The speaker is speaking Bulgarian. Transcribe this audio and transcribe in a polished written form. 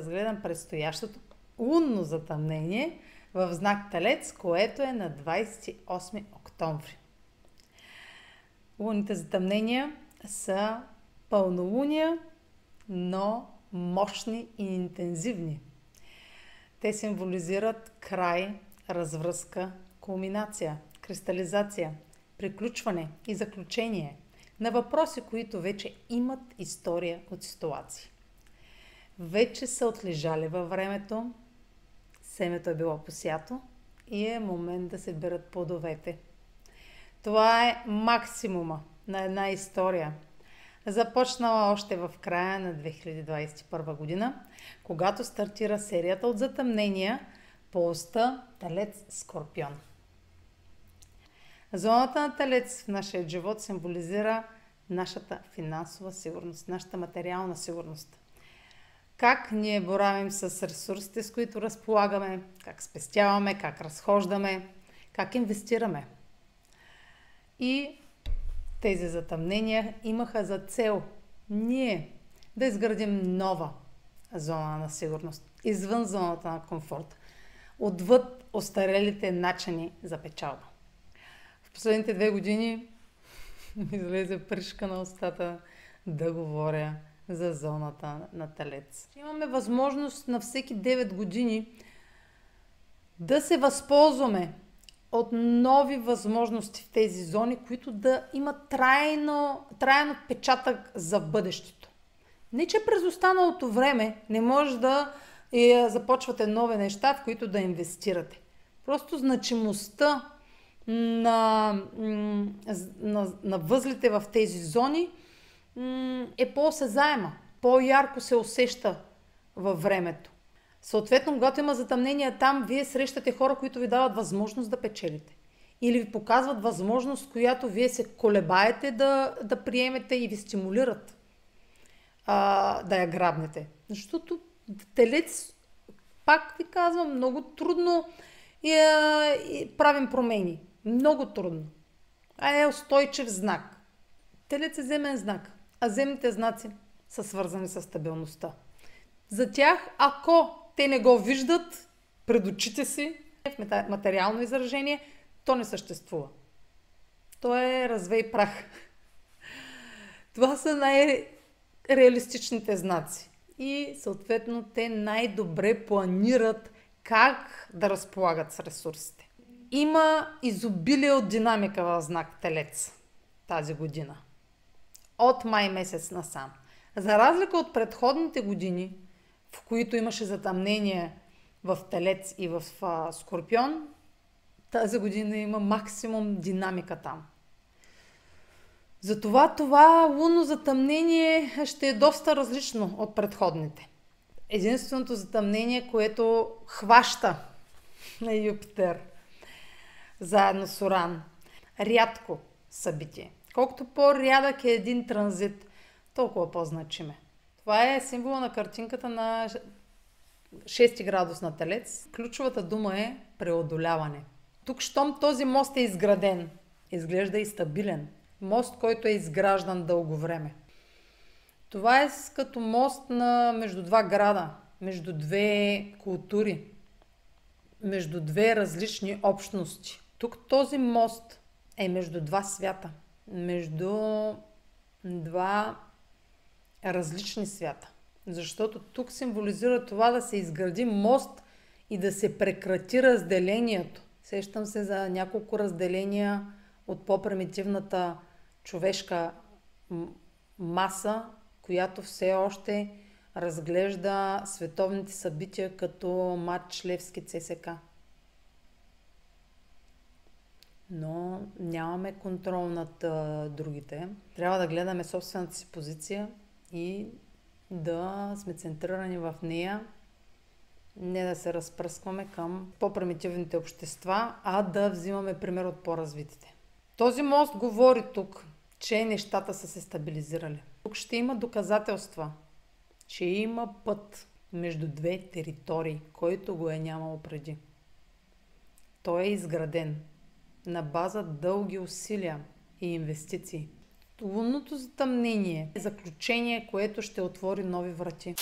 разгледам предстоящото лунно затъмнение в знак Телец, което е на 28 октомври. Лунните затъмнения са пълнолуния, но мощни и интензивни. Те символизират край, развръзка, кулминация, кристализация, приключване и заключение на въпроси, които вече имат история от ситуации. Вече са отлежали във времето, семето е било посято и е момент да се берат плодовете. Това е максимума на една история, започнала още в края на 2021 година, когато стартира серията от затъмнения по оста Телец Скорпион. Зоната на Телец в нашия живот символизира нашата финансова сигурност, нашата материална сигурност. Как ние боравим с ресурсите, с които разполагаме, как спестяваме, как разхождаме, как инвестираме. И тези затъмнения имаха за цел ние да изградим нова зона на сигурност, извън зоната на комфорт, отвъд остарелите начини за печалба. В последните 2 години ми излезе пръшка на устата да говоря за зоната на Телец. Имаме възможност на всеки 9 години да се възползваме от нови възможности в тези зони, които да имат траен отпечатък за бъдещето. Не, че през останалото време не може да започвате нови неща, в които да инвестирате. Просто значимостта на възлите в тези зони е по-осезаема, по-ярко се усеща във времето. Съответно, когато има затъмнения там, вие срещате хора, които ви дават възможност да печелите. Или ви показват възможност, която вие се колебаете да приемете и ви стимулират да я грабнете. Защото Телец, пак ви казвам, много трудно правим промени. Много трудно. Е устойчив знак. Телец е земен знак, а земните знаци са свързани с стабилността. За тях, ако те не го виждат пред очите си, в материално изражение, то не съществува. То е развей прах. Това са най-реалистичните знаци. И съответно те най-добре планират как да разполагат с ресурсите. Има изобилие от динамика в знак Телец тази година. От май месец насам. За разлика от предходните години, в които имаше затъмнение в Телец и в Скорпион, тази година има максимум динамика там. Затова това лунно затъмнение ще е доста различно от предходните. Единственото затъмнение, което хваща на Юпитер, заедно с Уран. Рядко събитие. Колкото по-рядък е един транзит, толкова по-значим е. Това е символа на картинката на 6 градус на Телец. Ключовата дума е преодоляване. Тук, щом този мост е изграден, изглежда и стабилен. Мост, който е изграждан дълго време. Това е като мост между 2 града, между 2 култури, между 2 различни общности. Тук този мост е между 2 свята, между 2 различни свята. Защото тук символизира това да се изгради мост и да се прекрати разделението. Сещам се за няколко разделения от по-примитивната човешка маса, която все още разглежда световните събития като матч Левски ЦСК. Но нямаме контрол над другите. Трябва да гледаме собствената си позиция и да сме центрирани в нея, не да се разпръскваме към по-примитивните общества, а да взимаме пример от по-развитите. Този мост говори тук, че нещата са се стабилизирали. Тук ще има доказателства, че има път между 2 територии, който го е нямало преди. Той е изграден на база дълги усилия и инвестиции. Лунното затъмнение е заключение, което ще отвори нови врати.